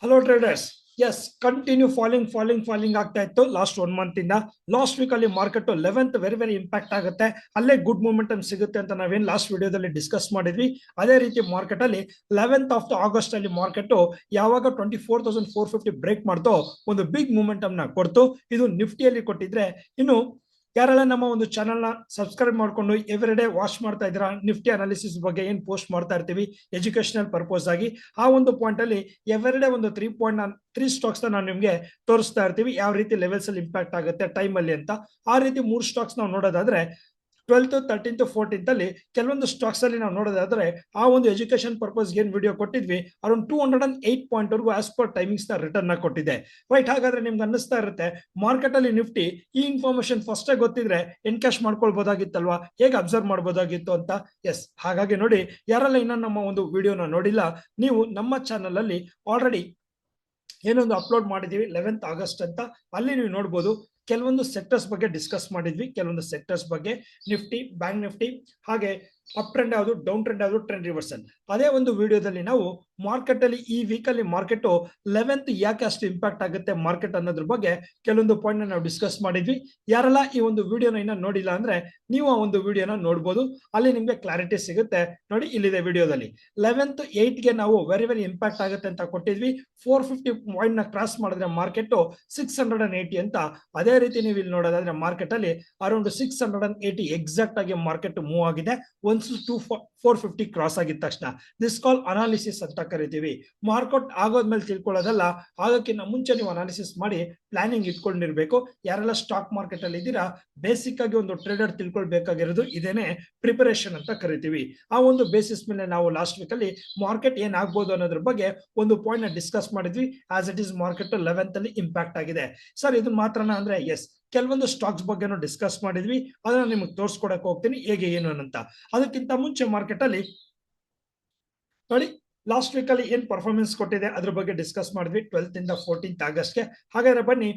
Hello traders. Yes, continue falling ಆಗ್ತಾ ಇತ್ತು last 1 month ಇಂದ. ಲಾಸ್ಟ್ ವೀಕ್ ಅಲ್ಲಿ ಮಾರ್ಕೆಟ್ 11th ವೆರಿ ಇಂಪ್ಯಾಕ್ಟ್ ಆಗುತ್ತೆ, ಅಲ್ಲೇ ಗುಡ್ ಮೂಮೆಂಟಮ್ ಸಿಗುತ್ತೆ ಅಂತ ನಾವೇನ್ ಲಾಸ್ಟ್ ವಿಡಿಯೋದಲ್ಲಿ ಡಿಸ್ಕಸ್ ಮಾಡಿದ್ವಿ. ಅದೇ ರೀತಿ ಮಾರ್ಕೆಟ್ ಅಲ್ಲಿ 11th ಆಫ್ ಆಗಸ್ಟ್ ಅಲ್ಲಿ ಮಾರ್ಕೆಟ್ ಯಾವಾಗ 24,450 ಬ್ರೇಕ್ ಮಾಡ್ತೋ ಒಂದು ಬಿಗ್ ಮೂಮೆಂಟಮ್ ನ ಕೊಡ್ತು. ಇದು ನಿಫ್ಟಿಯಲ್ಲಿ ಕೊಟ್ಟಿದ್ರೆ, ಇನ್ನು ಯಾರೆಲ್ಲ ನಮ್ಮ ಒಂದು ಚಾನಲ್ ನ ಸಬ್ಸ್ಕ್ರೈಬ್ ಮಾಡ್ಕೊಂಡು ಎವ್ರಿ ಡೇ ವಾಚ್ ಮಾಡ್ತಾ ಇದ್ರ ನಿಫ್ಟಿ ಅನಾಲಿಸಿಸ್ ಬಗ್ಗೆ ಏನ್ ಪೋಸ್ಟ್ ಮಾಡ್ತಾ ಇರ್ತೀವಿ ಎಜುಕೇಶನಲ್ ಪರ್ಪಸ್ ಆಗಿ, ಆ ಒಂದು ಪಾಯಿಂಟ್ ಅಲ್ಲಿ ಎವ್ರಿ ಡೇ ಒಂದು 3 ಸ್ಟಾಕ್ಸ್ ನಾನು ನಿಮ್ಗೆ ತೋರಿಸ್ತಾ ಇರ್ತೀವಿ ಯಾವ ರೀತಿ ಲೆವೆಲ್ಸ್ ಅಲ್ಲಿ ಇಂಪ್ಯಾಕ್ಟ್ ಆಗುತ್ತೆ ಟೈಮ್ ಅಲ್ಲಿ ಅಂತ. ಆ ರೀತಿ 3 ಸ್ಟಾಕ್ಸ್ ನಾವು ನೋಡೋದಾದ್ರೆ 12th, 13th, 14th ಅಲ್ಲಿ ಕೆಲವೊಂದು ಸ್ಟಾಕ್ಸ್ ಅಲ್ಲಿ ನಾವು ನೋಡೋದಾದ್ರೆ ಆ ಒಂದು ಎಜುಕೇಶನ್ ಪರ್ಪಸ್ ಏನ್ ವಿಡಿಯೋ ಕೊಟ್ಟಿದ್ವಿ ಅರೌಂಡ್ 208 ಪಾಯಿಂಟ್ ವರೆಗೂ ಆಸ್ ಪರ್ ಟೈಮಿಂಗ್ಸ್ ನ ರಿಟರ್ನ್ ಕೊಟ್ಟಿದೆ. ರೈಟ್, ಹಾಗಾದ್ರೆ ನಿಮ್ಗೆ ಅನ್ನಿಸ್ತಾ ಇರುತ್ತೆ ಮಾರ್ಕೆಟ್ ಅಲ್ಲಿ ನಿಫ್ಟಿ ಈ ಇನ್ಫಾರ್ಮೇಶನ್ ಫಸ್ಟ್ ಗೊತ್ತಿದ್ರೆ ಎನ್ಕ್ಯಾಶ್ ಮಾಡ್ಕೊಳ್ಬಹುದಾಗಿತ್ತಲ್ವಾ, ಹೇಗೆ ಅಬ್ಸರ್ವ್ ಮಾಡಬಹುದಾಗಿತ್ತು ಅಂತ. ಎಸ್, ಹಾಗಾಗಿ ನೋಡಿ, ಯಾರೆಲ್ಲ ಇನ್ನ ನಮ್ಮ ಒಂದು ವಿಡಿಯೋನ ನೋಡಿಲ್ಲ, ನೀವು ನಮ್ಮ ಚಾನಲ್ ಅಲ್ಲಿ ಆಲ್ರೆಡಿ ಏನೊಂದು ಅಪ್ಲೋಡ್ ಮಾಡಿದೀವಿ 11th ಆಗಸ್ಟ್ ಅಂತ, ಅಲ್ಲಿ ನೀವು ನೋಡಬಹುದು. ಕೆಲವೊಂದು ಸೆಕ್ಟರ್ಸ್ ಬಗ್ಗೆ ಡಿಸ್ಕಸ್ ಮಾಡಿದ್ವಿ, ಕೆಲವೊಂದು ಸೆಕ್ಟರ್ಸ್ ಬಗ್ಗೆ ನಿಫ್ಟಿ, ಬ್ಯಾಂಕ್ ನಿಫ್ಟಿ, ಹಾಗೆ ಅಪ್ ಟ್ರೆಂಡ್ ಯಾವುದು, ಡೌನ್ ಟ್ರೆಂಡ್ ಯಾವುದು, ಟ್ರೆಂಡ್ ರಿವರ್ಸಲ್. ಅದೇ ಒಂದು ವಿಡಿಯೋದಲ್ಲಿ ನಾವು ಮಾರ್ಕೆಟ್ ಅಲ್ಲಿ ಈ ವೀಕ್ ಅಲ್ಲಿ ಮಾರ್ಕೆಟ್ 11th ಯಾಕೆ ಅಷ್ಟು ಇಂಪ್ಯಾಕ್ಟ್ ಆಗುತ್ತೆ ಮಾರ್ಕೆಟ್ ಅನ್ನೋದ್ರ ಬಗ್ಗೆ ಕೆಲವೊಂದು ಪಾಯಿಂಟ್ ನಾವು ಡಿಸ್ಕಸ್ ಮಾಡಿದ್ವಿ. ಯಾರೆಲ್ಲ ಈ ಒಂದು ವಿಡಿಯೋನ ಇನ್ನ ನೋಡಿಲ್ಲ ಅಂದ್ರೆ ನೀವು ಆ ಒಂದು ವಿಡಿಯೋನ ನೋಡಬಹುದು, ಅಲ್ಲಿ ನಿಮ್ಗೆ ಕ್ಲಾರಿಟಿ ಸಿಗುತ್ತೆ. ನೋಡಿ, ಇಲ್ಲಿದೆ ವಿಡಿಯೋದಲ್ಲಿ 11th 8ಗೆ ನಾವು ವೆರಿ ಇಂಪ್ಯಾಕ್ಟ್ ಆಗುತ್ತೆ ಅಂತ ಕೊಟ್ಟಿದ್ವಿ. 450 ಪಾಯಿಂಟ್ ನ ಕ್ರಾಸ್ ಮಾಡಿದ್ರೆ ಮಾರ್ಕೆಟ್ 680 ಅಂತ. ಅದೇ ರೀತಿ ನೀವು ಇಲ್ಲಿ ನೋಡೋದಾದ್ರೆ ಮಾರ್ಕೆಟ್ ಅಲ್ಲಿ ಅರೌಂಡ್ 680 ಎಕ್ಸಾಕ್ಟ್ ಆಗಿ ಮಾರ್ಕೆಟ್ ಮೂವ್ ಆಗಿದೆ. ಒನ್ಸ್ 450 ಕ್ರಾಸ್ ಆಗಿದ ತಕ್ಷಣ ದಿಸ್ ಕಾಲ್ ಅನಾಲಿಸಿಸ್ ಅಂತ ಕರಿತೀವಿ. ಮಾರ್ಕೆಟ್ ಆಗೋದ್ಮೇಲೆ ತಿಳ್ಕೊಳ್ಳೋದಲ್ಲ, ಆಗೋಕ್ಕಿಂತ ಮುಂಚೆ ನೀವು ಅನಾಲಿಸಿಸ್ ಮಾಡಿ ಪ್ಲಾನಿಂಗ್ ಇಟ್ಕೊಂಡಿರ್ಬೇಕು. ಯಾರೆಲ್ಲ ಸ್ಟಾಕ್ ಮಾರ್ಕೆಟ್ ಅಲ್ಲಿ ಇದ್ದೀರಾ, ಬೇಸಿಕ್ ಆಗಿ ಒಂದು ಟ್ರೇಡರ್ ತಿಳ್ಕೊಳ್ಬೇಕಾಗಿರೋದು ಇದೇನೆ ಪ್ರಿಪರೇಷನ್ ಅಂತ ಕರಿತೀವಿ. ಆ ಒಂದು ಬೇಸಿಸ್ ಮೇಲೆ ನಾವು ಲಾಸ್ಟ್ ವೀಕ್ ಅಲ್ಲಿ ಮಾರ್ಕೆಟ್ ಏನ್ ಆಗ್ಬೋದು ಅನ್ನೋದ್ರ ಬಗ್ಗೆ ಒಂದು ಪಾಯಿಂಟ್ ನ ಡಿಸ್ಕಸ್ ಮಾಡಿದ್ವಿ. As it is market 11th ಅಲ್ಲಿ ಇಂಪ್ಯಾಕ್ಟ್ ಆಗಿದೆ. ಸರ್, ಇದು ಮಾತ್ರನಾ ಅಂದ್ರೆ ಎಸ್, ಕೆಲವೊಂದು ಸ್ಟಾಕ್ಸ್ ಬಗ್ಗೆ ಡಿಸ್ಕಸ್ ಮಾಡಿದ್ವಿ, ಅದನ್ನ ನಿಮಗೆ ತೋರಿಸ್ಕೊಡಕ್ ಹೋಗ್ತೀನಿ ಹೇಗೆ ಏನು ಅಂತ. ಅದಕ್ಕಿಂತ ಮುಂಚೆ ಮಾರ್ಕೆಟ್ ಅಲ್ಲಿ ನೋಡಿ, ಲಾಸ್ಟ್ ವೀಕ್ ಅಲ್ಲಿ ಏನ್ ಪರ್ಫಾರ್ಮೆನ್ಸ್ ಕೊಟ್ಟಿದೆ ಅದ್ರ ಬಗ್ಗೆ ಡಿಸ್ಕಸ್ ಮಾಡಿದ್ವಿ 12th ಇಂದ 14th ಆಗಸ್ಟ್ಗೆ. ಹಾಗಾದ್ರೆ ಬನ್ನಿ,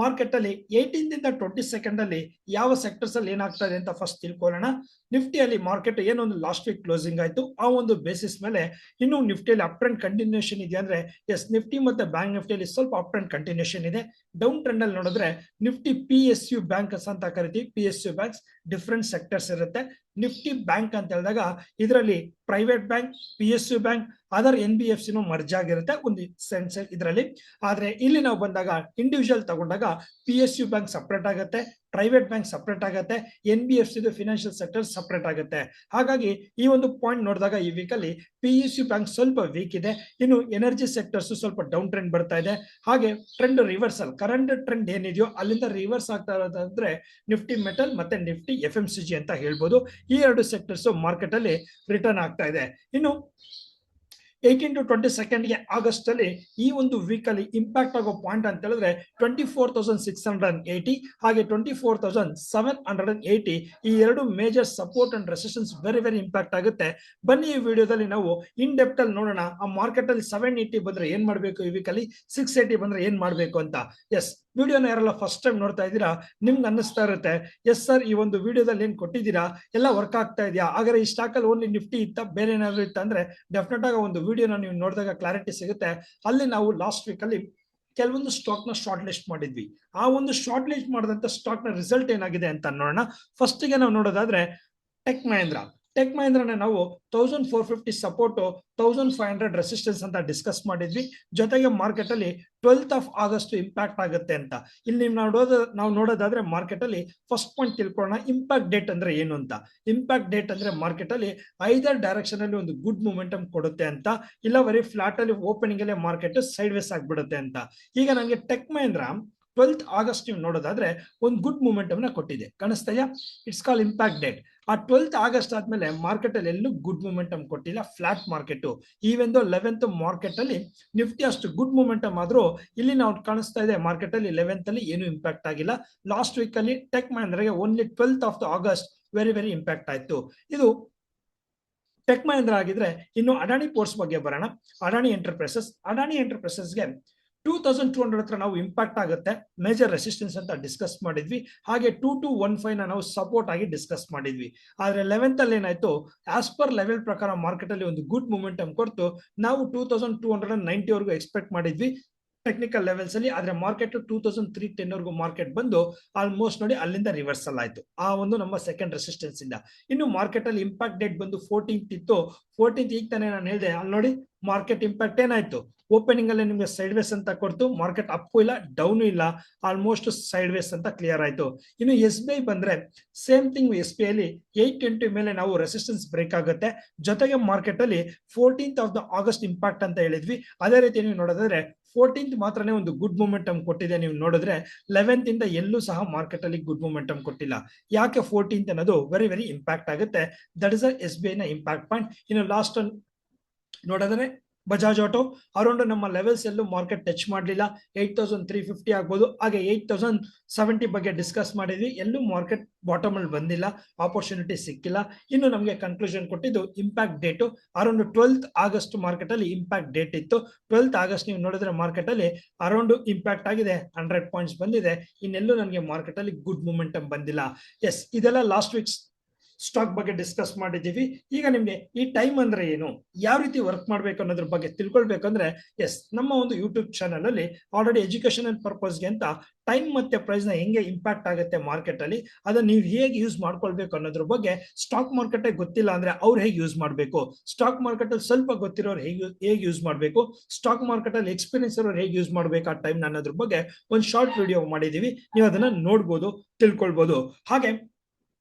ಮಾರ್ಕೆಟ್ ಅಲ್ಲಿ 18th ಇಂದ 22nd ಅಲ್ಲಿ ಯಾವ ಸೆಕ್ಟರ್ಸ್ ಅಲ್ಲಿ ಏನಾಗ್ತಾ ಇದೆ ಅಂತ ಫಸ್ಟ್ ತಿಳ್ಕೊಳ್ಳೋಣ. ನಿಫ್ಟಿಯಲ್ಲಿ ಮಾರ್ಕೆಟ್ ಏನೊಂದು ಲಾಸ್ಟ್ ವೀಕ್ ಕ್ಲೋಸಿಂಗ್ ಆಯ್ತು, ಆ ಒಂದು ಬೇಸಿಸ್ ಮೇಲೆ ಇನ್ನು ನಿಫ್ಟಿಯಲ್ಲಿ ಅಪ್ ಟ್ರೆಂಡ್ ಕಂಟಿನ್ಯೂಷನ್ ಇದೆ ಅಂದ್ರೆ ಎಸ್, ನಿಫ್ಟಿ ಮತ್ತೆ ಬ್ಯಾಂಕ್ ನಿಫ್ಟಿಯಲ್ಲಿ ಸ್ವಲ್ಪ ಅಪ್ ಟ್ರೆಂಡ್ ಕಂಟಿನ್ಯೂಷನ್ ಇದೆ. ಡೌನ್ ಟ್ರೆಂಡ್ ಅಲ್ಲಿ ನೋಡಿದ್ರೆ ನಿಫ್ಟಿ PSU ಬ್ಯಾಂಕ್ಸ್ ಅಂತ ಕರಿತೀವಿ. PSU ಬ್ಯಾಂಕ್ಸ್ ಡಿಫ್ರೆಂಟ್ ಸೆಕ್ಟರ್ಸ್ ಇರುತ್ತೆ. ನಿಫ್ಟಿ ಬ್ಯಾಂಕ್ ಅಂತ ಹೇಳಿದಾಗ ಇದರಲ್ಲಿ private bank, PSU bank, other NBFC merge ಆಗಿರುತ್ತೆ ಒಂದು ಸೆನ್ಸ್ ಇದರಲ್ಲಿ. ಆದ್ರೆ ಇಲ್ಲಿ ನಾವು ಬಂದಾಗ ಇಂಡಿವಿಜುವಲ್ ತಗೊಂಡಾಗ PSU ಬ್ಯಾಂಕ್ ಸಪರೇಟ್ ಆಗುತ್ತೆ, ಪ್ರೈವೇಟ್ ಬ್ಯಾಂಕ್ ಸಪರೇಟ್ ಆಗುತ್ತೆ, NBFC ಫಿನಾನ್ಷಿಯಲ್ ಸೆಕ್ಟರ್ ಸಪರೇಟ್ ಆಗುತ್ತೆ. ಹಾಗಾಗಿ ಈ ಒಂದು ಪಾಯಿಂಟ್ ನೋಡಿದಾಗ ಈ ವೀಕ್ ಅಲ್ಲಿ PSU ಬ್ಯಾಂಕ್ ಸ್ವಲ್ಪ ವೀಕ್ ಇದೆ. ಇನ್ನು ಎನರ್ಜಿ ಸೆಕ್ಟರ್ಸ್ ಸ್ವಲ್ಪ ಡೌನ್ ಟ್ರೆಂಡ್ ಬರ್ತಾ ಇದೆ. ಹಾಗೆ ಟ್ರೆಂಡ್ ರಿವರ್ಸಲ್, ಕರೆಂಟ್ ಟ್ರೆಂಡ್ ಏನಿದೆಯೋ ಅಲ್ಲಿಂದ ರಿವರ್ಸ್ ಆಗ್ತಾ ಇರೋದಂದ್ರೆ ನಿಫ್ಟಿ ಮೆಟಲ್ ಮತ್ತೆ ನಿಫ್ಟಿ FMCG ಅಂತ ಹೇಳ್ಬೋದು. ಈ ಎರಡು ಸೆಕ್ಟರ್ಸ್ ಮಾರ್ಕೆಟ್ ಅಲ್ಲಿ ರಿಟರ್ನ್ ಆಗ್ತಾ ಇದೆ. ಇನ್ನು 18 to 22nd ಆಗಸ್ಟ್ ಅಲ್ಲಿ ಈ ಒಂದು ವೀಕ್ ಅಲ್ಲಿ ಇಂಪ್ಯಾಕ್ಟ್ ಆಗೋ ಪಾಯಿಂಟ್ ಅಂತ ಹೇಳಿದ್ರೆ 24,680 ಹಾಗೆ 24,780. ಈ ಎರಡು major support and resistance very impact ಆಗುತ್ತೆ. ಬನ್ನಿ, ಈ ವಿಡಿಯೋದಲ್ಲಿ ನಾವು ಇನ್ ಡೆಪ್ತ್ ಅಲ್ಲಿ ನೋಡೋಣ ಆ ಮಾರ್ಕೆಟ್ ಅಲ್ಲಿ 780 ಬಂದ್ರೆ ಏನ್ ಮಾಡ್ಬೇಕು, ಈ ವೀಕ್ ಅಲ್ಲಿ 680 ಬಂದ್ರೆ ಏನ್ ಮಾಡ್ಬೇಕು ಅಂತ. ಎಸ್, ವಿಡಿಯೋನ ಯಾರೆಲ್ಲ ಫಸ್ಟ್ ಟೈಮ್ ನೋಡ್ತಾ ಇದ್ದೀರಾ, ನಿಮ್ಗೆ ಅನ್ನಿಸ್ತಾ ಇರುತ್ತೆ ಎಸ್ ಸರ್, ಈ ಒಂದು ವಿಡಿಯೋದಲ್ಲಿ ಏನ್ ಕೊಟ್ಟಿದ್ದೀರಾ ಎಲ್ಲ ವರ್ಕ್ ಆಗ್ತಾ ಇದೆಯಾ, ಹಾಗಾದ್ರೆ ಈ ಸ್ಟಾಕ್ ಅಲ್ಲಿ ಓನ್ಲಿ ನಿಫ್ಟಿ ಇತ್ತ, ಬೇರೆ ಏನಾದ್ರು ಇತ್ತ ಅಂದ್ರೆ ಡೆಫಿನೆಟ್ ಆಗಿ ಒಂದು ವಿಡಿಯೋನ ನೀವು ನೋಡಿದಾಗ ಕ್ಲಾರಿಟಿ ಸಿಗುತ್ತೆ. ಅಲ್ಲಿ ನಾವು ಲಾಸ್ಟ್ ವೀಕ್ ಅಲ್ಲಿ ಕೆಲವೊಂದು ಸ್ಟಾಕ್ ನ ಶಾರ್ಟ್ ಲಿಸ್ಟ್ ಮಾಡಿದ್ವಿ. ಆ ಒಂದು ಶಾರ್ಟ್ ಲಿಸ್ಟ್ ಮಾಡಿದಂತ ಸ್ಟಾಕ್ ನ ರಿಸಲ್ಟ್ ಏನಾಗಿದೆ ಅಂತ ನೋಡೋಣ. ಫಸ್ಟ್ ಗೆ ನಾವು ನೋಡೋದಾದ್ರೆ ಟೆಕ್ ಮಹೇಂದ್ರನ ನಾವು 1450 ಸಪೋರ್ಟ್, 1500 ರೆಸಿಸ್ಟೆನ್ಸ್ ಅಂತ ಡಿಸ್ಕಸ್ ಮಾಡಿದ್ವಿ. ಜೊತೆಗೆ ಮಾರ್ಕೆಟ್ ಅಲ್ಲಿ 12th ಆಫ್ ಆಗಸ್ಟ್ ಇಂಪ್ಯಾಕ್ಟ್ ಆಗುತ್ತೆ ಅಂತ. ಇಲ್ಲಿ ನಾವು ನೋಡೋದಾದ್ರೆ ಮಾರ್ಕೆಟ್ ಅಲ್ಲಿ ಫಸ್ಟ್ ಪಾಯಿಂಟ್ ತಿಳ್ಕೊಳ್ಳೋಣ, ಇಂಪ್ಯಾಕ್ಟ್ ಡೇಟ್ ಅಂದ್ರೆ ಏನು ಅಂತ. ಇಂಪ್ಯಾಕ್ಟ್ ಡೇಟ್ ಅಂದ್ರೆ ಮಾರ್ಕೆಟ್ ಅಲ್ಲಿ ಐದರ್ ಡೈರೆಕ್ಷನ್ ಅಲ್ಲಿ ಒಂದು ಗುಡ್ ಮೂಮೆಂಟಮ್ ಕೊಡುತ್ತೆ ಅಂತ, ಇಲ್ಲ ಬರೀ ಫ್ಲಾಟ್ ಅಲ್ಲಿ ಓಪನಿಂಗ್ ಅಲ್ಲಿ ಮಾರ್ಕೆಟ್ ಸೈಡ್ ವೇಸ್ ಆಗ್ಬಿಡುತ್ತೆ ಅಂತ. ಈಗ ನನಗೆ ಟೆಕ್ ಮಹೇಂದ್ರ 12th ಆಗಸ್ಟ್ ನೀವು ನೋಡೋದಾದ್ರೆ ಒಂದು ಗುಡ್ ಮೂಮೆಂಟಮ್ ನ ಕೊಟ್ಟಿದೆ, ಕಾಣಿಸ್ತಾ ಇದೆಯಾ? It's call impact date. ಆ 12th ಆಗಸ್ಟ್ ಆದ್ಮೇಲೆ ಮಾರ್ಕೆಟ್ ಅಲ್ಲಿ ಎಲ್ಲೂ ಗುಡ್ ಮೂಮೆಂಟಮ್ ಕೊಟ್ಟಿಲ್ಲ, flat market. Even 11th market ಅಲ್ಲಿ ನಿಫ್ಟಿ ಅಷ್ಟು ಗುಡ್ ಮೂಮೆಂಟಮ್ ಆದ್ರೂ ಇಲ್ಲಿ ನಾವು ಕಾಣಿಸ್ತಾ ಇದೆ ಮಾರ್ಕೆಟ್ ಅಲ್ಲಿ 11th ಅಲ್ಲಿ ಏನು ಇಂಪ್ಯಾಕ್ಟ್ ಆಗಿಲ್ಲ. ಲಾಸ್ಟ್ ವೀಕ್ ಅಲ್ಲಿ ಟೆಕ್ ಮಹೇಂದ್ರಗೆ only 12th of August very impact ಆಯ್ತು. ಇದು ಟೆಕ್ ಮಹೇಂದ್ರ ಆಗಿದ್ರೆ ಇನ್ನು ಅಡಾನಿ ಪೋರ್ಟ್ಸ್ ಬಗ್ಗೆ ಬರೋಣ. ಅಡಾನಿ ಎಂಟರ್ಪ್ರೈಸಸ್ಗೆ 2200 ಹತ್ರ ನಾವು ಇಂಪ್ಯಾಕ್ಟ್ ಆಗುತ್ತೆ, ಮೇಜರ್ ರೆಸಿಸ್ಟೆನ್ಸ್ ಅಂತ ಡಿಸ್ಕಸ್ ಮಾಡಿದ್ವಿ. ಹಾಗೆ 2215 ನಾವು ಸಪೋರ್ಟ್ ಆಗಿ ಡಿಸ್ಕಸ್ ಮಾಡಿದ್ವಿ. ಆದ್ರೆ 11th ಅಲ್ಲಿ ಏನಾಯ್ತು, ಆಸ್ ಪರ್ ಲೆವೆಲ್ ಪ್ರಕಾರ ಮಾರ್ಕೆಟ್ ಅಲ್ಲಿ ಒಂದು ಗುಡ್ ಮೂಮೆಂಟಮ್ ಕೊಡ್ತು. ನಾವು 2290 ವರೆಗೂ ಎಕ್ಸ್ಪೆಕ್ಟ್ ಮಾಡಿದ್ವಿ ಟೆಕ್ನಿಕಲ್ ಲೆವೆಲ್ಸ್ ಅಲ್ಲಿ. ಆದ್ರೆ ಮಾರ್ಕೆಟ್ 2310 ವರೆಗೂ ಮಾರ್ಕೆಟ್ ಬಂದು ಆಲ್ಮೋಸ್ಟ್ ನೋಡಿ ಅಲ್ಲಿಂದ ರಿವರ್ಸಲ್ ಆಯ್ತು, ಆ ಒಂದು ನಮ್ಮ ಸೆಕೆಂಡ್ ರೆಸಿಸ್ಟೆನ್ಸ್ ಇಂದ. ಇನ್ನು ಮಾರ್ಕೆಟ್ ಅಲ್ಲಿ ಇಂಪ್ಯಾಕ್ಟ್ ಡೇಟ್ ಬಂದು 14th ಇತ್ತು. 14th ಈಗ ತಾನೇ ನಾನು ಹೇಳಿದೆ, ಅಲ್ಲಿ ನೋಡಿ ಮಾರ್ಕೆಟ್ ಇಂಪ್ಯಾಕ್ಟ್ ಏನಾಯ್ತು, ಓಪನಿಂಗ್ ಅಲ್ಲಿ ನಿಮ್ಗೆ ಸೈಡ್ ವೇಸ್ ಅಂತ ಕೊಡ್ತು, ಮಾರ್ಕೆಟ್ ಅಪ್ ಇಲ್ಲ ಡೌನ್ ಇಲ್ಲ, ಆಲ್ಮೋಸ್ಟ್ ಸೈಡ್ ವೇಸ್ ಅಂತ ಕ್ಲಿಯರ್ ಆಯ್ತು. ಇನ್ನು ಎಸ್ ಬಿ ಐ ಬಂದ್ರೆ same thing, S B I ಅಲ್ಲಿ 820 ಮೇಲೆ ನಾವು ರೆಸಿಸ್ಟೆನ್ಸ್ ಬ್ರೇಕ್ ಆಗುತ್ತೆ. ಜೊತೆಗೆ ಮಾರ್ಕೆಟ್ ಅಲ್ಲಿ 14th of the August impact ಅಂತ ಹೇಳಿದ್ವಿ. ಅದೇ ರೀತಿ ನೀವು ನೋಡೋದಾದ್ರೆ 14th ಮಾತ್ರನೇ ಒಂದು ಗುಡ್ ಮೂಮೆಂಟಮ್ ಕೊಟ್ಟಿದೆ. ನೀವು ನೋಡಿದ್ರೆ 11th ಇಂದ ಎಲ್ಲೂ ಸಹ ಮಾರ್ಕೆಟ್ ಅಲ್ಲಿ ಗುಡ್ ಮೂಮೆಂಟಮ್ ಕೊಟ್ಟಿಲ್ಲ. ಯಾಕೆ 14th ಅನ್ನೋದು ವೆರಿ ವೆರಿ ಇಂಪ್ಯಾಕ್ಟ್ ಆಗುತ್ತೆ. That is S B I ನ ಇಂಪ್ಯಾಕ್ಟ್ ಪಾಯಿಂಟ್. ಇನ್ನು ಲಾಸ್ಟ್ ನೋಡಿದ್ರೆ ಬಜಾಜ್ ಆಟೋ ಅರೌಂಡ್ ನಮ್ಮ ಲೆವೆಲ್ಸ್ ಎಲ್ಲೂ ಮಾರ್ಕೆಟ್ ಟಚ್ ಮಾಡಲಿಲ್ಲ. 8350 ಆಗ್ಬೋದು. ಹಾಗೆ 8070 ಬಗ್ಗೆ ಡಿಸ್ಕಸ್ ಮಾಡಿದ್ವಿ, ಎಲ್ಲೂ ಮಾರ್ಕೆಟ್ ಬಾಟಮ್ ಅಲ್ಲಿ ಬಂದಿಲ್ಲ, ಆಪರ್ಚುನಿಟಿ ಸಿಕ್ಕಿಲ್ಲ. ಇನ್ನು ನಮಗೆ ಕನ್ಕ್ಲೂಷನ್ ಕೊಟ್ಟಿದ್ದು impact date around 12th August market ಅಲ್ಲಿ ಇಂಪ್ಯಾಕ್ಟ್ ಡೇಟ್ ಇತ್ತು. 12th ಆಗಸ್ಟ್ ನೀವು ನೋಡಿದ್ರೆ ಮಾರ್ಕೆಟ್ ಅಲ್ಲಿ ಅರೌಂಡ್ ಇಂಪ್ಯಾಕ್ಟ್ ಆಗಿದೆ, 100 ಪಾಯಿಂಟ್ಸ್ ಬಂದಿದೆ. ಇನ್ನೆಲ್ಲೂ ನನಗೆ ಮಾರ್ಕೆಟ್ ಅಲ್ಲಿ ಗುಡ್ ಮೂಮೆಂಟಮ್ ಬಂದಿಲ್ಲ. ಎಸ್, ಇದೆಲ್ಲ ಲಾಸ್ಟ್ ವೀಕ್ ಸ್ಟಾಕ್ ಬಗ್ಗೆ ಡಿಸ್ಕಸ್ ಮಾಡಿದ್ದೀವಿ. ಈಗ ನಿಮ್ಗೆ ಈ ಟೈಮ್ ಅಂದ್ರೆ ಏನು, ಯಾವ ರೀತಿ ವರ್ಕ್ ಮಾಡ್ಬೇಕು ಅನ್ನೋದ್ರ ಬಗ್ಗೆ ತಿಳ್ಕೊಳ್ಬೇಕಂದ್ರೆ ಎಸ್, ನಮ್ಮ ಒಂದು ಯೂಟ್ಯೂಬ್ ಚಾನಲ್ ಅಲ್ಲಿ ಆಲ್ರೆಡಿ ಎಜುಕೇಶನಲ್ ಪರ್ಪಸ್ಗೆ ಅಂತ ಟೈಮ್ ಮತ್ತೆ ಪ್ರೈಸ್ ನ ಹೆಂಗೆ ಇಂಪ್ಯಾಕ್ಟ್ ಆಗುತ್ತೆ ಮಾರ್ಕೆಟ್ ಅಲ್ಲಿ, ಅದನ್ನ ನೀವು ಹೇಗೆ ಯೂಸ್ ಮಾಡ್ಕೊಳ್ಬೇಕು ಅನ್ನೋದ್ರ ಬಗ್ಗೆ, ಸ್ಟಾಕ್ ಮಾರ್ಕೆಟ್ ಗೊತ್ತಿಲ್ಲ ಅಂದ್ರೆ ಅವ್ರು ಹೇಗೆ ಯೂಸ್ ಮಾಡಬೇಕು, ಸ್ಟಾಕ್ ಮಾರ್ಕೆಟ್ ಅಲ್ಲಿ ಸ್ವಲ್ಪ ಗೊತ್ತಿರೋರು ಹೇಗೆ ಯೂಸ್ ಮಾಡಬೇಕು, ಸ್ಟಾಕ್ ಮಾರ್ಕೆಟ್ ಅಲ್ಲಿ ಎಕ್ಸ್ಪೀರಿಯನ್ಸ್ ಇರೋರು ಹೇಗೆ ಯೂಸ್ ಮಾಡ್ಬೇಕು ಆ ಟೈಮ್ ಅನ್ನೋದ್ರ ಬಗ್ಗೆ ಒಂದು ಶಾರ್ಟ್ ವಿಡಿಯೋ ಮಾಡಿದೀವಿ. ನೀವು ಅದನ್ನ ನೋಡ್ಬೋದು, ತಿಳ್ಕೊಳ್ಬಹುದು. ಹಾಗೆ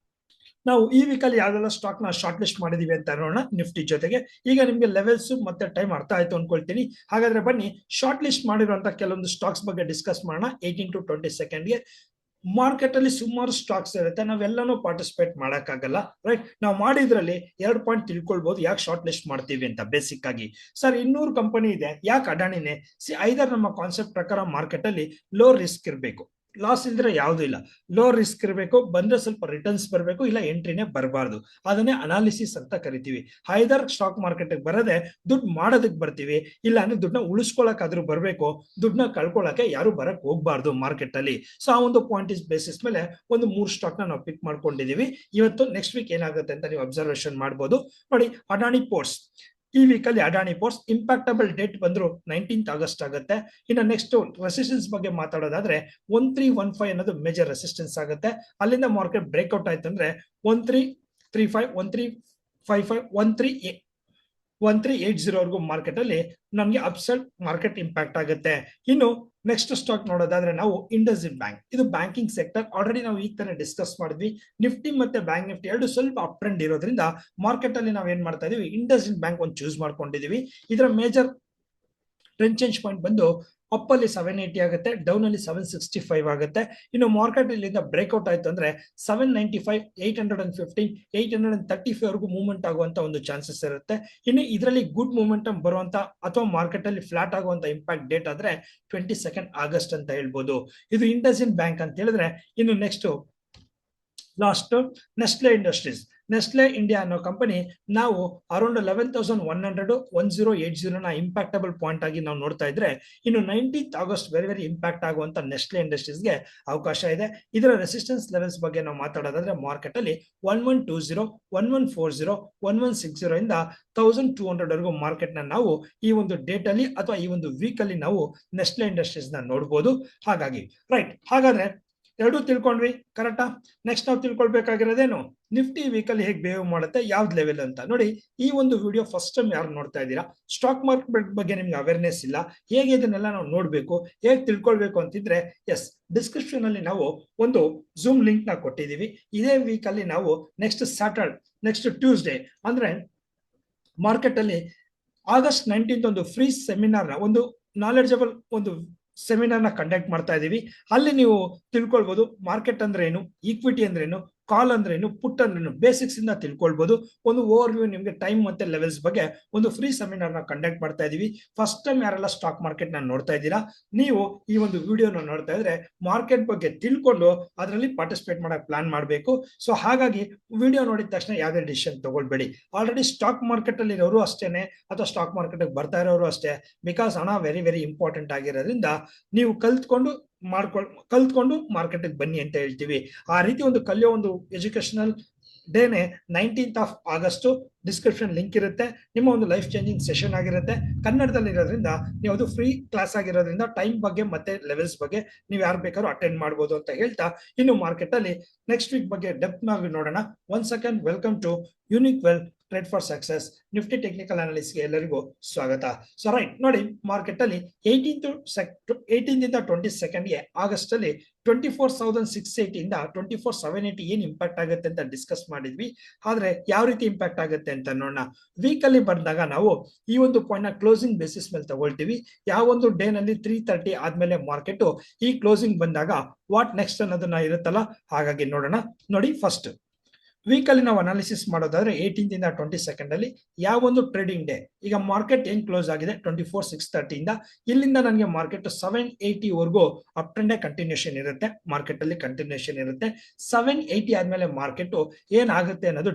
ನಾವು ಈ ವೀಕ್ ಅಲ್ಲಿ ಯಾವ್ದೆಲ್ಲ ಸ್ಟಾಕ್ ನ ಶಾರ್ಟ್ ಲಿಸ್ಟ್ ಮಾಡಿದೀವಿ ಅಂತ ನೋಡೋಣ ನಿಫ್ಟಿ ಜೊತೆಗೆ. ಈಗ ನಿಮ್ಗೆ ಲೆವೆಲ್ಸ್ ಮತ್ತೆ ಟೈಮ್ ಅರ್ಥ ಆಯ್ತು ಅನ್ಕೊಳ್ತೀನಿ. ಹಾಗಾದ್ರೆ ಬನ್ನಿ ಶಾರ್ಟ್ ಲಿಸ್ಟ್ ಮಾಡಿರುವಂತ ಕೆಲವೊಂದು ಸ್ಟಾಕ್ಸ್ ಬಗ್ಗೆ ಡಿಸ್ಕಸ್ ಮಾಡೋಣ. 18 to 20 ಸೆಕೆಂಡ್ಗೆ ಮಾರ್ಕೆಟ್ ಅಲ್ಲಿ ಸುಮಾರು ಸ್ಟಾಕ್ಸ್ ಇರುತ್ತೆ, ನಾವೆಲ್ಲಾನು ಪಾರ್ಟಿಸಿಪೇಟ್ ಮಾಡಕ್ಕಾಗಲ್ಲ, ರೈಟ್. ನಾವು ಮಾಡಿದ್ರಲ್ಲಿ 2 ಪಾಯಿಂಟ್ ತಿಳ್ಕೊಳ್ಬಹುದು ಯಾಕೆ ಶಾರ್ಟ್ ಲಿಸ್ಟ್ ಮಾಡ್ತೀವಿ ಅಂತ. ಬೇಸಿಕ್ ಆಗಿ ಸರ್ 200 ಕಂಪನಿ ಇದೆ, ಯಾಕೆ ಅಡಾಣಿನೇ? ಐದರ್ ನಮ್ಮ ಕಾನ್ಸೆಪ್ಟ್ ಪ್ರಕಾರ ಮಾರ್ಕೆಟ್ ಅಲ್ಲಿ ಲೋ ರಿಸ್ಕ್ ಇರಬೇಕು, ಲಾಸ್ ಇಲ್ದ್ರೆ ಯಾವ್ದು ಇಲ್ಲ, ಲೋ ರಿಸ್ಕ್ ಇರಬೇಕು, ಬಂದ್ರೆ ಸ್ವಲ್ಪ ರಿಟರ್ನ್ಸ್ ಬರಬೇಕು, ಇಲ್ಲ ಎಂಟ್ರಿನೇ ಬರಬಾರ್ದು. ಅದನ್ನೇ ಅನಾಲಿಸಿಸ್ ಅಂತ ಕರಿತೀವಿ. ಐದರ್ ಸ್ಟಾಕ್ ಮಾರ್ಕೆಟ್ ಬರದೆ ದುಡ್ಡು ಮಾಡೋದಕ್ಕೆ ಬರ್ತೀವಿ, ಇಲ್ಲ ಅಂದ್ರೆ ದುಡ್ಡನ್ನ ಉಳಿಸ್ಕೊಳಕಾದ್ರೂ ಬರಬೇಕು, ದುಡ್ಡನ್ನ ಕಳ್ಕೊಳಕ್ಕೆ ಯಾರು ಬರಕ್ ಹೋಗ್ಬಾರ್ದು ಮಾರ್ಕೆಟ್ ಅಲ್ಲಿ. ಸೊ ಆ ಒಂದು ಪಾಯಿಂಟ್ ಇಸ್ ಬೇಸಿಸ್ ಮೇಲೆ ಒಂದು 3 ಸ್ಟಾಕ್ ನಾವು ಪಿಕ್ ಮಾಡ್ಕೊಂಡಿದೀವಿ. ಇವತ್ತು ನೆಕ್ಸ್ಟ್ ವೀಕ್ ಏನಾಗುತ್ತೆ ಅಂತ ನೀವು ಅಬ್ಸರ್ವೇಷನ್ ಮಾಡ್ಬೋದು. ನೋಡಿ, ಅಡಾನಿ ಪೋರ್ಟ್ಸ್ ಈ ವೀಕ್ ಅಲ್ಲಿ ಅಡಾನಿ ಪೋರ್ಟ್ಸ್ ಇಂಪ್ಯಾಕ್ಟಬಲ್ ಡೇಟ್ ಬಂದ್ರು 19th ಆಗಸ್ಟ್ ಆಗುತ್ತೆ. ಇನ್ನು ನೆಕ್ಸ್ಟ್ ರೆಸಿಸ್ಟೆನ್ಸ್ ಬಗ್ಗೆ ಮಾತಾಡೋದಾದ್ರೆ 1315 ಅನ್ನೋದು ಮೇಜರ್ ರೆಸಿಸ್ಟೆನ್ಸ್ ಆಗುತ್ತೆ. ಅಲ್ಲಿಂದ ಮಾರ್ಕೆಟ್ ಬ್ರೇಕ್ಔಟ್ ಆಯ್ತು ಅಂದ್ರೆ 1335, 1355, 1380 ವರೆಗೂ ಮಾರ್ಕೆಟ್ ಅಲ್ಲಿ ನಮಗೆ ಅಪ್ಸೈಡ್ ಮಾರ್ಕೆಟ್ ಇಂಪ್ಯಾಕ್ಟ್ ಆಗುತ್ತೆ. ಇನ್ನು ನೆಕ್ಸ್ಟ್ ಸ್ಟಾಕ್ ನೋಡೋದಾದ್ರೆ ನಾವು ಇಂಡಸ್ಇಂಡ್ ಬ್ಯಾಂಕ್, ಇದು ಬ್ಯಾಂಕಿಂಗ್ ಸೆಕ್ಟರ್. ಆಲ್ರೆಡಿ ನಾವು ಈಗ ತಾನೇ ಡಿಸ್ಕಸ್ ಮಾಡಿದ್ವಿ. ನಿಫ್ಟಿ ಮತ್ತೆ ಬ್ಯಾಂಕ್ ನಿಫ್ಟಿ ಎರಡು ಸ್ವಲ್ಪ ಅಪ್ ಟ್ರೆಂಡ್ ಇರೋದ್ರಿಂದ ಮಾರ್ಕೆಟ್ ಅಲ್ಲಿ ನಾವು ಏನ್ ಮಾಡ್ತಾ ಇದೀವಿ, ಇಂಡಸ್ಇಂಡ್ ಬ್ಯಾಂಕ್ ಒಂದು ಚೂಸ್ ಮಾಡ್ಕೊಂಡಿದೀವಿ. ಇದರ ಮೇಜರ್ ಟ್ರೆಂಡ್ ಚೇಂಜ್ ಪಾಯಿಂಟ್ ಬಂದು ಅಪ್ ಅಲ್ಲಿ 780 ಆಗುತ್ತೆ, ಡೌನ್ ಅಲ್ಲಿ 765 ಆಗುತ್ತೆ. ಇನ್ನು ಮಾರ್ಕೆಟ್ ಇಲ್ಲಿಂದ ಬ್ರೇಕ್ಔಟ್ ಆಯ್ತು ಅಂದ್ರೆ 795, 815, 835 ವರೆಗೂ ಮೂವ್ಮೆಂಟ್ ಆಗುವಂತ ಒಂದು ಚಾನ್ಸಸ್ ಇರುತ್ತೆ. ಇನ್ನು ಇದರಲ್ಲಿ ಗುಡ್ ಮೂವ್ಮೆಂಟಮ್ ಬರುವಂತ ಅಥವಾ ಮಾರ್ಕೆಟ್ ಅಲ್ಲಿ ಫ್ಲಾಟ್ ಆಗುವಂತ ಇಂಪ್ಯಾಕ್ಟ್ ಡೇಟ್ ಆದ್ರೆ 22nd ಆಗಸ್ಟ್ ಅಂತ ಹೇಳ್ಬೋದು. ಇದು ಇಂಡಸ್ಇಂಡ್ ಬ್ಯಾಂಕ್ ಅಂತ ಹೇಳಿದ್ರೆ, ಇನ್ನು next last Nestle industries. Nestle India ಅನ್ನೋ ಕಂಪನಿ ನಾವು ಅರೌಂಡ್ 11,100, 1080 ನ ಇಂಪ್ಯಾಕ್ಟಬಲ್ ಪಾಯಿಂಟ್ ಆಗಿ ನಾವು ನೋಡ್ತಾ ಇದ್ರೆ, ಇನ್ನು 19th August very very impact ಆಗುವಂತ ನೆಸ್ಲೆ ಇಂಡಸ್ಟ್ರೀಸ್ಗೆ ಅವಕಾಶ ಇದೆ. ಇದರ ರೆಸಿಸ್ಟೆನ್ಸ್ ಲೆವೆಲ್ಸ್ ಬಗ್ಗೆ ನಾವು ಮಾತಾಡೋದಾದ್ರೆ ಮಾರ್ಕೆಟ್ ಅಲ್ಲಿ 1120, 1140, 1160 ಇಂದ 1200 ವರೆಗೂ ಮಾರ್ಕೆಟ್ ನ ನಾವು ಈ ಒಂದು ಡೇಟ್ ಅಲ್ಲಿ ಅಥವಾ ಈ ಒಂದು ವೀಕ್ ಅಲ್ಲಿ ನಾವು ನೆಸ್ಲೆ ಇಂಡಸ್ಟ್ರೀಸ್ ನ ನೋಡಬಹುದು. ಹಾಗಾಗಿ ರೈಟ್, ಹಾಗಾದ್ರೆ ಎರಡು ತಿಳ್ಕೊಂಡ್ವಿ, ಕರೆಕ್ಟಾ? ನೆಕ್ಸ್ಟ್ ನಾವು ತಿಳ್ಕೊಳ್ಬೇಕಾಗಿರೋದೇನು, ನಿಫ್ಟಿ ವೀಕ್ ಅಲ್ಲಿ ಹೇಗೆ ಬಿಹೇವ್ ಮಾಡುತ್ತೆ, ಯಾವ್ದು ಲೆವೆಲ್ ಅಂತ. ನೋಡಿ, ಈ ಒಂದು ವಿಡಿಯೋ ಫಸ್ಟ್ ಟೈಮ್ ಯಾರು ನೋಡ್ತಾ ಇದ್ದೀರಾ, ಸ್ಟಾಕ್ ಮಾರ್ಕೆಟ್ ಬಗ್ಗೆ ನಿಮ್ಗೆ ಅವೇರ್ನೆಸ್ ಇಲ್ಲ, ಹೇಗೆ ಇದನ್ನೆಲ್ಲ ನಾವು ನೋಡ್ಬೇಕು, ಹೇಗೆ ತಿಳ್ಕೊಳ್ಬೇಕು ಅಂತಿದ್ರೆ ಎಸ್, ಡಿಸ್ಕ್ರಿಪ್ಷನ್ ಅಲ್ಲಿ ನಾವು ಒಂದು ಜೂಮ್ ಲಿಂಕ್ ನ ಕೊಟ್ಟಿದೀವಿ. ಇದೇ ವೀಕ್ ಅಲ್ಲಿ ನಾವು ನೆಕ್ಸ್ಟ್ ಸ್ಯಾಟರ್ಡೆ, ನೆಕ್ಸ್ಟ್ ಟ್ಯೂಸ್ಡೇ ಅಂದ್ರೆ ಮಾರ್ಕೆಟ್ ಅಲ್ಲಿ ಆಗಸ್ಟ್ 19th ಒಂದು ಫ್ರೀ ಸೆಮಿನಾರ್ ನ, ಒಂದು ನಾಲೆಡ್ಜಬಲ್ ಒಂದು ಸೆಮಿನಾರ್ ನ ಕಂಡಕ್ಟ್ ಮಾಡ್ತಾ ಇದೀವಿ. ಅಲ್ಲಿ ನೀವು ತಿಳ್ಕೊಳ್ಬಹುದು ಮಾರ್ಕೆಟ್ ಅಂದ್ರೆ ಏನು, ಈಕ್ವಿಟಿ ಅಂದ್ರೆ ಏನು, ಕಾಲ್ ಅಂದ್ರೆ ಏನು, ಪುಟ್ ಅಂದ್ರೆ ಏನು, ಬೇಸಿಕ್ಸ್ ಇಂದ ತಿಳ್ಕೊಳ್ಬಹುದು. ಒಂದು ಓವರ್ ವ್ಯೂ ನಿಮಗೆ ಟೈಮ್ ಮತ್ತೆ ಲೆವೆಲ್ಸ್ ಬಗ್ಗೆ ಒಂದು ಫ್ರೀ ಸೆಮಿನಾರ್ ನ ಕಂಡಕ್ಟ್ ಮಾಡ್ತಾ ಇದೀವಿ. ಫಸ್ಟ್ ಟೈಮ್ ಯಾರೆಲ್ಲ ಸ್ಟಾಕ್ ಮಾರ್ಕೆಟ್ ನ ನೋಡ್ತಾ ಇದ್ದೀರಾ, ನೀವು ಈ ಒಂದು ವಿಡಿಯೋನ ನೋಡ್ತಾ ಇದ್ರೆ ಮಾರ್ಕೆಟ್ ಬಗ್ಗೆ ತಿಳ್ಕೊಂಡು ಅದರಲ್ಲಿ ಪಾರ್ಟಿಸಿಪೇಟ್ ಮಾಡಕ್ ಪ್ಲಾನ್ ಮಾಡಬೇಕು. ಸೊ ಹಾಗಾಗಿ ವಿಡಿಯೋ ನೋಡಿದ ತಕ್ಷಣ ಯಾವುದೇ ಡಿಸಿಷನ್ ತಗೊಳ್ಬೇಡಿ. ಆಲ್ರೆಡಿ ಸ್ಟಾಕ್ ಮಾರ್ಕೆಟ್ ಅಲ್ಲಿ ಇರೋರು ಅಷ್ಟೇನೆ ಅಥವಾ ಸ್ಟಾಕ್ ಮಾರ್ಕೆಟ್ ಬರ್ತಾ ಇರೋರು ಅಷ್ಟೇ, ಬಿಕಾಸ್ ಹಣ ವೆರಿ ವೆರಿ ಇಂಪಾರ್ಟೆಂಟ್ ಆಗಿರೋದ್ರಿಂದ ನೀವು ಕಲ್ತ್ಕೊಂಡು ಮಾರ್ಕೆಟ್ ಬನ್ನಿ ಅಂತ ಹೇಳ್ತೀವಿ. ಆ ರೀತಿ ಒಂದು ಕಲಿಯೋ ಒಂದು ಎಜುಕೇಶನಲ್ ಡೇನೆ 19th of August. Description link ಇರುತ್ತೆ. ನಿಮ್ಮ ಒಂದು ಲೈಫ್ ಚೇಂಜಿಂಗ್ ಸೆಷನ್ ಆಗಿರುತ್ತೆ. ಕನ್ನಡದಲ್ಲಿ ಇರೋದ್ರಿಂದ ನೀವು ಅದು ಫ್ರೀ ಕ್ಲಾಸ್ ಆಗಿರೋದ್ರಿಂದ ಟೈಮ್ ಬಗ್ಗೆ ಮತ್ತೆ ಲೆವೆಲ್ಸ್ ಬಗ್ಗೆ ನೀವು ಯಾರು ಬೇಕಾದ್ರೂ ಅಟೆಂಡ್ ಮಾಡ್ಬೋದು ಅಂತ ಹೇಳ್ತಾ, ಇನ್ನು ಮಾರ್ಕೆಟ್ ಅಲ್ಲಿ ನೆಕ್ಸ್ಟ್ ವೀಕ್ ಬಗ್ಗೆ ಡೆಪ್ತ್ ಆಗಿ ನೋಡೋಣ. One second, welcome to unique well trade for success nifty technical ಅನಾಲಿಸ್ಗೆ ಎಲ್ಲರಿಗೂ ಸ್ವಾಗತ. ಸೊ ರೈಟ್ ನೋಡಿ, ಮಾರ್ಕೆಟ್ ಅಲ್ಲಿ 18th 22nd ಆಗಸ್ಟ್ ಅಲ್ಲಿ 24,680 ಇಂದ 24,780 ಏನ್ ಇಂಪ್ಯಾಕ್ಟ್ ಆಗುತ್ತೆ ಅಂತ ಡಿಸ್ಕಸ್ ಮಾಡಿದ್ವಿ. ಆದ್ರೆ ಯಾವ ರೀತಿ ಇಂಪ್ಯಾಕ್ಟ್ ಆಗುತ್ತೆ ಅಂತ ನೋಡೋಣ. ವೀಕ್ ಅಲ್ಲಿ ಬಂದಾಗ ನಾವು ಈ ಒಂದು ಪಾಯಿಂಟ್ ನ ಕ್ಲೋಸಿಂಗ್ ಬೇಸಿಸ್ ಮೇಲೆ ತಗೊಳ್ತೀವಿ. ಯಾವ ಒಂದು ಡೇ ನಲ್ಲಿ 3:30 ಆದ್ಮೇಲೆ ಮಾರ್ಕೆಟ್ ಈ ಕ್ಲೋಸಿಂಗ್ ಬಂದಾಗ ವಾಟ್ ನೆಕ್ಸ್ಟ್ ಅನ್ನೋದನ್ನ ಇರುತ್ತಲ್ಲ, ಹಾಗಾಗಿ ನೋಡೋಣ. ನೋಡಿ, ಫಸ್ಟ್ ವೀಕ್ ಅಲ್ಲಿ ನಾವು ಅನಾಲಿಸಿಸ್ ಮಾಡೋದಾದ್ರೆ 18th 22nd ಅಲ್ಲಿ ಯಾವ ಒಂದು ಟ್ರೇಡಿಂಗ್ ಡೇ, ಈಗ ಮಾರ್ಕೆಟ್ ಏನ್ ಕ್ಲೋಸ್ ಆಗಿದೆ 24,630 ಇಂದ ಇಲ್ಲಿಂದ ನನಗೆ ಮಾರ್ಕೆಟ್ 780 ವರೆಗೂ ಅಪ್ ಟ್ರೆಂಡ್ ಕಂಟಿನ್ಯೂಷನ್ ಇರುತ್ತೆ. ಮಾರ್ಕೆಟ್ ಅಲ್ಲಿ ಕಂಟಿನ್ಯೂಷನ್ ಇರುತ್ತೆ. 780 ಆದ್ಮೇಲೆ ಮಾರ್ಕೆಟ್ ಏನಾಗುತ್ತೆ ಅನ್ನೋದು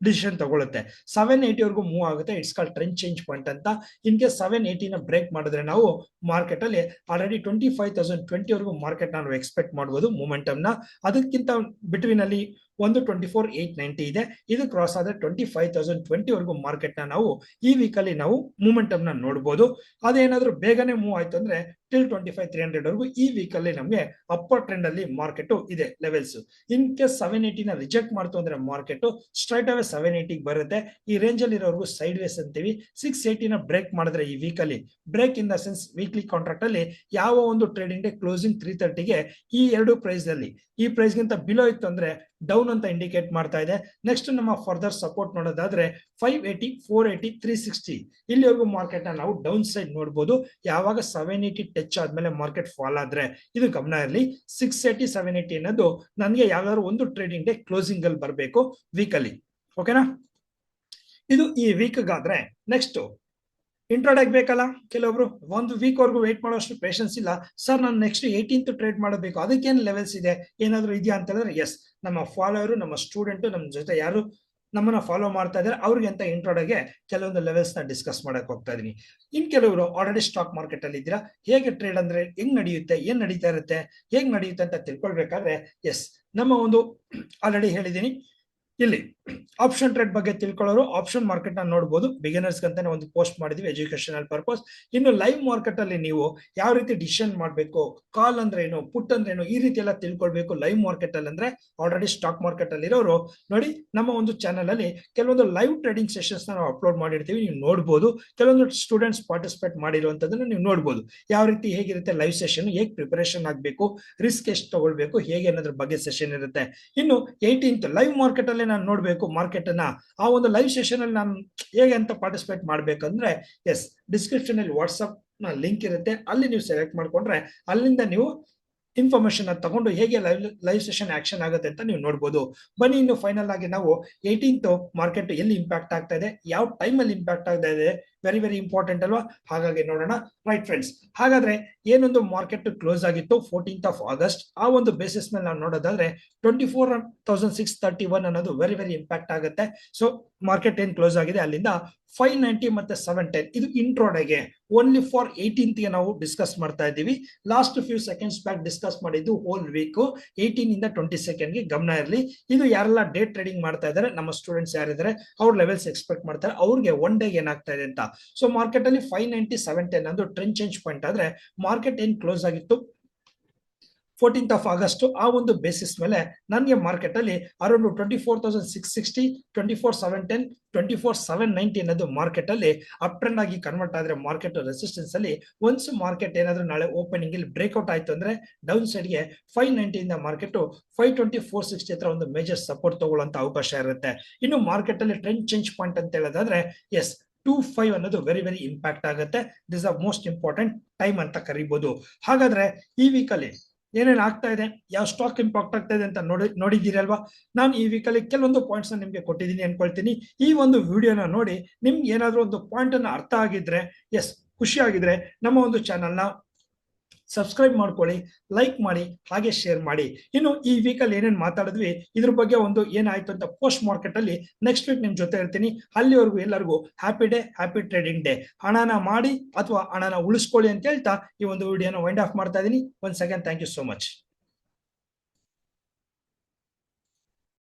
ಡಿಸಿಷನ್ ತಗೊಳುತ್ತೆ. 780 ವರೆಗೂ ಮೂವ್ ಆಗುತ್ತೆ. It's called trend change point ಅಂತ. ಇನ್ ಕೇಸ್ 780 ನ ಬ್ರೇಕ್ ಮಾಡಿದ್ರೆ ನಾವು ಮಾರ್ಕೆಟ್ ಅಲ್ಲಿ ಆಲ್ರೆಡಿ 25,020 ವರೆಗೂ ಮಾರ್ಕೆಟ್ ನಾವು ಎಕ್ಸ್ಪೆಕ್ಟ್ ಮಾಡಬಹುದು ಮೂಮೆಂಟಮ್ ನ. ಅದಕ್ಕಿಂತ ಬಿಟ್ವೀನ್ ಅಲ್ಲಿ ಒಂದು 24,890 ಇದೆ. ಇದು ಕ್ರಾಸ್ ಆದ್ರೆ 25,020 ವರೆಗೂ ಮಾರ್ಕೆಟ್ ನ ನಾವು ಈ ವೀಕ್ ಅಲ್ಲಿ ನಾವು ಮೂಮೆಂಟಮ್ ನ ನೋಡಬಹುದು. ಅದೇನಾದ್ರೂ ಬೇಗನೆ ಮೂವ್ ಆಯ್ತು ಅಂದ್ರೆ ಟಿಲ್ 25,300 ವರೆಗೂ ಈ ವೀಕ್ ಅಲ್ಲಿ ನಮಗೆ ಅಪ್ಪರ್ ಟ್ರೆಂಡ್ ಅಲ್ಲಿ ಮಾರ್ಕೆಟ್ ಇದೆ ಲೆವೆಲ್ಸ್. ಇನ್ ಕೇಸ್ 780 ನ ರಿಜೆಕ್ಟ್ ಮಾಡ್ತು ಅಂದ್ರೆ ಮಾರ್ಕೆಟ್ ಸ್ಟ್ರೈಟ್ ಅವೇ 780 ಬರುತ್ತೆ. ಈ ರೇಂಜ್ ಅಲ್ಲಿ ಇರೋವರೆಗೂ ಸೈಡ್ ವೇಸ್ ಅಂತೀವಿ. 680 ನ ಬ್ರೇಕ್ ಮಾಡಿದ್ರೆ ಈ ವೀಕ್ ಅಲ್ಲಿ break in the sense weekly contract ಅಲ್ಲಿ ಯಾವ ಒಂದು ಟ್ರೇಡಿಂಗ್ ಡೇ ಕ್ಲೋಸಿಂಗ್ 3:30ಗೆ ಈ ಎರಡು ಪ್ರೈಸ್ ಅಲ್ಲಿ ಈ ಪ್ರೈಸ್ ಗಿಂತ ಬಿಲೋ ಇತ್ತು ಅಂದ್ರೆ ಡೌನ್ ಅಂತ ಇಂಡಿಕೇಟ್ ಮಾಡ್ತಾ ಇದೆ. ನೆಕ್ಸ್ಟ್ ನಮ್ಮ ಫರ್ದರ್ ಸಪೋರ್ಟ್ ನೋಡೋದಾದ್ರೆ 580, 480, 360 ಇಲ್ಲಿವರೆಗೂ ಮಾರ್ಕೆಟ್ ನ ನಾವು ಡೌನ್ ಸೈಡ್ ನೋಡಬಹುದು. ಯಾವಾಗ 780 ಟಚ್ ಆದ್ಮೇಲೆ ಮಾರ್ಕೆಟ್ ಫಾಲ್ ಆದ್ರೆ ಇದು ಗಮನ ಇರಲಿ. 680, 780 ಅನ್ನೋದು ನನಗೆ ಯಾವ್ದಾದ್ರು ಒಂದು ಟ್ರೇಡಿಂಗ್ ಡೇ ಕ್ಲೋಸಿಂಗ್ ಅಲ್ಲಿ ಬರಬೇಕು ವೀಕ್ ಅಲ್ಲಿ. ಓಕೆನಾ? ಇದು ಈ ವೀಕ್ ಗಾದ್ರೆ ನೆಕ್ಸ್ಟ್ ಇಂಟ್ರೋಡಕ್ಟ್ ಬೇಕಲ್ಲ. ಕೆಲವೊಬ್ರು ಒಂದು ವೀಕ್ ವರೆಗೂ ವೇಟ್ ಮಾಡೋಷ್ಟು ಪೇಷನ್ಸ್ ಇಲ್ಲ. ಸರ್ ನಾನು ನೆಕ್ಸ್ಟ್ 18th ಟ್ರೇಡ್ ಮಾಡಬೇಕು, ಅದಕ್ಕೇನು ಲೆವೆಲ್ಸ್ ಇದೆ, ಏನಾದ್ರು ಇದೆಯಾ ಅಂತ ಹೇಳಿದ್ರೆ ಎಸ್, ನಮ್ಮ ಫಾಲೋವರು, ನಮ್ಮ ಸ್ಟೂಡೆಂಟ್, ನಮ್ಮ ಜೊತೆ ಯಾರು ನಮ್ಮನ್ನ ಫಾಲೋ ಮಾಡ್ತಾ ಇದ್ದಾರೆ ಅವ್ರಿಗೆ ಅಂತ ಇಂಟ್ರೋಡಗೆ ಕೆಲವೊಂದು ಲೆವೆಲ್ಸ್ ನ ಡಿಸ್ಕಸ್ ಮಾಡಕ್ ಹೋಗ್ತಾ ಇದೀನಿ. ಇನ್ ಕೆಲವರು ಆಲ್ರೆಡಿ ಸ್ಟಾಕ್ ಮಾರ್ಕೆಟ್ ಅಲ್ಲಿ ಇದ್ದೀರಾ, ಹೇಗೆ ಟ್ರೇಡ್ ಅಂದ್ರೆ ಹೆಂಗ್ ನಡೆಯುತ್ತೆ, ಏನ್ ನಡೀತಾ ಇರುತ್ತೆ, ಹೇಗ್ ನಡೆಯುತ್ತೆ ಅಂತ ತಿಳ್ಕೊಳ್ಬೇಕಾದ್ರೆ ಎಸ್, ನಮ್ಮ ಒಂದು ಆಲ್ರೆಡಿ ಹೇಳಿದೀನಿ. ಇಲ್ಲಿ ಆಪ್ಷನ್ ಟ್ರೇಡ್ ಬಗ್ಗೆ ತಿಳ್ಕೊಳ್ಳೋರು ಆಪ್ಷನ್ ಮಾರ್ಕೆಟ್ ನ ನೋಡಬಹುದು. ಬಿಗಿನರ್ಸ್ ಅಂತಾನೆ ಒಂದು ಪೋಸ್ಟ್ ಮಾಡಿದ್ವಿ ಎಜುಕೇಶನಲ್ ಪರ್ಪಸ್. ಇನ್ನು ಲೈವ್ ಮಾರ್ಕೆಟ್ ಅಲ್ಲಿ ನೀವು ಯಾವ ರೀತಿ ಡಿಸಿಷನ್ ಮಾಡಬೇಕು, ಕಾಲ್ ಅಂದ್ರೆ ಏನು, ಪುಟ್ ಅಂದ್ರೆ ಏನು, ಈ ರೀತಿ ಎಲ್ಲ ತಿಳ್ಕೊಳ್ಬೇಕು ಲೈವ್ ಮಾರ್ಕೆಟ್ ಅಲ್ಲಿ. ಅಂದ್ರೆ ಆಲ್ರೆಡಿ ಸ್ಟಾಕ್ ಮಾರ್ಕೆಟ್ ಅಲ್ಲಿ ಇರೋರು ನೋಡಿ, ನಮ್ಮ ಒಂದು ಚಾನಲ್ ಅಲ್ಲಿ ಕೆಲವೊಂದು ಲೈವ್ ಟ್ರೇಡಿಂಗ್ ಸೆಷನ್ಸ್ ನಾವು ಅಪ್ಲೋಡ್ ಮಾಡಿರ್ತೀವಿ, ನೀವು ನೋಡಬಹುದು. ಕೆಲವೊಂದು ಸ್ಟೂಡೆಂಟ್ಸ್ ಪಾರ್ಟಿಸಿಪೇಟ್ ಮಾಡಿರುವಂತದನ್ನ ನೀವು ನೋಡಬಹುದು. ಯಾವ ರೀತಿ ಹೇಗಿರುತ್ತೆ ಲೈವ್ ಸೆಷನ್, ಹೇಗೆ ಪ್ರಿಪರೇಷನ್ ಆಗಬೇಕು, ರಿಸ್ಕ್ ಎಷ್ಟು ತಗೊಳ್ಬೇಕು, ಹೇಗೆ ಅನ್ನೋದ್ರ ಬಗ್ಗೆ ಸೆಷನ್ ಇರುತ್ತೆ. ಇನ್ನು 18th ಲೈವ್ ಮಾರ್ಕೆಟ್ ಅಲ್ಲಿ ನಾನು ನೋಡ್ಬೇಕು ಮಾರ್ಕೆಟ್ ಅನ್ನ, ಆ ಒಂದು ಲೈವ್ ಸೆಷನ್ ಅಲ್ಲಿ ನಾನು ಹೇಗೆ ಅಂತ ಪಾರ್ಟಿಸಿಪೇಟ್ ಮಾಡ್ಬೇಕಂದ್ರೆ ಎಸ್, ಡಿಸ್ಕ್ರಿಪ್ಷನ್ ಅಲ್ಲಿ ವಾಟ್ಸ್ಆಪ್ ನ ಲಿಂಕ್ ಇರುತ್ತೆ, ಅಲ್ಲಿ ನೀವು ಸೆಲೆಕ್ಟ್ ಮಾಡ್ಕೊಂಡ್ರೆ ಅಲ್ಲಿಂದ ನೀವು ಇನ್ಫಾರ್ಮೇಶನ್ ತಗೊಂಡು ಹೇಗೆ ಲೈವ್ ಸೆಷನ್ ಆಕ್ಷನ್ ಆಗುತ್ತೆ ಅಂತ ನೀವು ನೋಡಬಹುದು. ಬನ್ನಿ ಇನ್ನು ಫೈನಲ್ ಆಗಿ ನಾವು 18th ಮಾರ್ಕೆಟ್ ಎಲ್ಲಿ ಇಂಪ್ಯಾಕ್ಟ್ ಆಗ್ತಾ ಇದೆ, ಯಾವ ಟೈಮ್ ಅಲ್ಲಿ ಇಂಪ್ಯಾಕ್ಟ್ ಆಗ್ತಾ ಇದೆ, ವೆರಿ ವೆರಿ ಇಂಪಾರ್ಟೆಂಟ್ ಅಲ್ವಾ? ಹಾಗಾಗಿ ನೋಡೋಣ. ರೈಟ್ ಫ್ರೆಂಡ್ಸ್, ಹಾಗಾದ್ರೆ ಏನೊಂದು ಮಾರ್ಕೆಟ್ ಕ್ಲೋಸ್ ಆಗಿತ್ತು 14th August, ಆ ಒಂದು ಬೇಸಿಸ್ ಮೇಲೆ ನಾವು ನೋಡೋದಾದ್ರೆ 24,631 ಅನ್ನೋದು ವೆರಿ ವೆರಿ ಇಂಪ್ಯಾಕ್ಟ್ ಆಗುತ್ತೆ. ಸೊ ಮಾರ್ಕೆಟ್ ಏನ್ ಕ್ಲೋಸ್ ಆಗಿದೆ ಅಲ್ಲಿಂದ 590 ಮತ್ತೆ 710 ಇದು ಇಂಟ್ರೋಡೆಗೆ ಓನ್ಲಿ ಫಾರ್ 18th ಗೆ ನಾವು ಡಿಸ್ಕಸ್ ಮಾಡ್ತಾ ಇದ್ದೀವಿ. Last few seconds back discuss ಮಾಡಿದ್ದು ಹೋಲ್ ವೀಕ್ 18 ಇಂದ 22nd ಗೆ ಗಮನ ಇರಲಿ. ಇದು ಯಾರೆಲ್ಲ ಡೇ ಟ್ರೇಡಿಂಗ್ ಮಾಡ್ತಾ ಇದ್ದಾರೆ, ನಮ್ಮ ಸ್ಟೂಡೆಂಟ್ಸ್ ಯಾರಿದ್ದಾರೆ ಅವ್ರ ಲೆವೆಲ್ಸ್ ಎಕ್ಸ್ಪೆಕ್ಟ್ ಮಾಡ್ತಾರೆ, ಅವ್ರಿಗೆ ಒನ್ ಡೇ ಏನಾಗ್ತಾ ಇದೆ ಅಂತ. ಸೊ ಮಾರ್ಕೆಟ್ ಅಲ್ಲಿ 590, 710 ಅಂದ್ರೆ ಟ್ರೆಂಡ್ ಚೇಂಜ್ ಪಾಯಿಂಟ್ ಆದ್ರೆ ಮಾರ್ಕೆಟ್ ಏನ್ ಕ್ಲೋಸ್ ಆಗಿತ್ತು 14th August, ಆ ಒಂದು ಬೇಸಿಸ್ ಮೇಲೆ ನನಗೆ ಮಾರ್ಕೆಟ್ ಅಲ್ಲಿ ಅರೌಂಡ್ 24,660, 24,710, 24,790 ಅನ್ನೋದು ಮಾರ್ಕೆಟ್ ಅಲ್ಲಿ ಅಪ್ ಟ್ರೆಂಡ್ ಆಗಿ ಕನ್ವರ್ಟ್ ಆದ್ರೆ ಮಾರ್ಕೆಟ್ ರೆಸಿಸ್ಟೆನ್ಸ್ ಅಲ್ಲಿ ಒನ್ಸ್ ಮಾರ್ಕೆಟ್ ಏನಾದ್ರೂ ನಾಳೆ ಓಪನಿಂಗ್ ಇಲ್ಲಿ ಬ್ರೇಕ್ಔಟ್ ಆಯ್ತು ಅಂದ್ರೆ ಡೌನ್ ಸೈಡ್ ಗೆ 590 ಇಂದ ಮಾರ್ಕೆಟ್ 520, 460 ಹತ್ರ ಒಂದು ಮೇಜರ್ ಸಪೋರ್ಟ್ ತಗೊಳ್ಳುವಂತ ಅವಕಾಶ ಇರುತ್ತೆ. ಇನ್ನು ಮಾರ್ಕೆಟ್ ಅಲ್ಲಿ ಟ್ರೆಂಡ್ ಚೇಂಜ್ ಪಾಯಿಂಟ್ ಅಂತ ಹೇಳೋದಾದ್ರೆ ಎಸ್, 25 ಅನ್ನೋದು ವೆರಿ ವೆರಿ ಇಂಪ್ಯಾಕ್ಟ್ ಆಗುತ್ತೆ. This are most important time ಅಂತ ಕರಿಬಹುದು. ಹಾಗಾದ್ರೆ ಈ ವೀಕ್ ಅಲ್ಲಿ ಏನೇನ್ ಆಗ್ತಾ ಇದೆ, ಯಾವ ಸ್ಟಾಕ್ ಇಂಪಾಕ್ಟ್ ಆಗ್ತಾ ಇದೆ ಅಂತ ನೋಡಿದ್ದೀರಲ್ವಾ. ನಾನು ಈ ವೀಕಲ್ಲಿ ಕೆಲವೊಂದು ಪಾಯಿಂಟ್ಸ್ ನಿಮ್ಗೆ ಕೊಟ್ಟಿದ್ದೀನಿ ಅನ್ಕೊಳ್ತೀನಿ. ಈ ಒಂದು ವಿಡಿಯೋನ ನೋಡಿ ನಿಮ್ಗೆ ಏನಾದ್ರೂ ಒಂದು ಪಾಯಿಂಟ್ ಅನ್ನ ಅರ್ಥ ಆಗಿದ್ರೆ, ಎಸ್ ಖುಷಿ ಆಗಿದ್ರೆ ನಮ್ಮ ಒಂದು ಚಾನಲ್ನ ಸಬ್ಸ್ಕ್ರೈಬ್ ಮಾಡ್ಕೊಳ್ಳಿ, ಲೈಕ್ ಮಾಡಿ, ಹಾಗೆ ಶೇರ್ ಮಾಡಿ. ಇನ್ನು ಈ ವೀಕಲ್ಲಿ ಏನೇನು ಮಾತಾಡಿದ್ವಿ ಇದ್ರ ಬಗ್ಗೆ ಒಂದು ಏನಾಯ್ತು ಅಂತ ಪೋಸ್ಟ್ ಮಾರ್ಕೆಟ್ ಅಲ್ಲಿ ನೆಕ್ಸ್ಟ್ ವೀಕ್ ನಿಮ್ ಜೊತೆ ಇರ್ತೀನಿ. ಅಲ್ಲಿವರೆಗೂ ಎಲ್ಲರಿಗೂ happy day, happy trading day. ಹಣನ ಮಾಡಿ ಅಥವಾ ಹಣನ ಉಳಿಸ್ಕೊಳ್ಳಿ ಅಂತ ಹೇಳ್ತಾ ಈ ಒಂದು ವಿಡಿಯೋನ ವೈಂಡ್ ಆಫ್ ಮಾಡ್ತಾ ಇದೀನಿ. Once again thank you so much.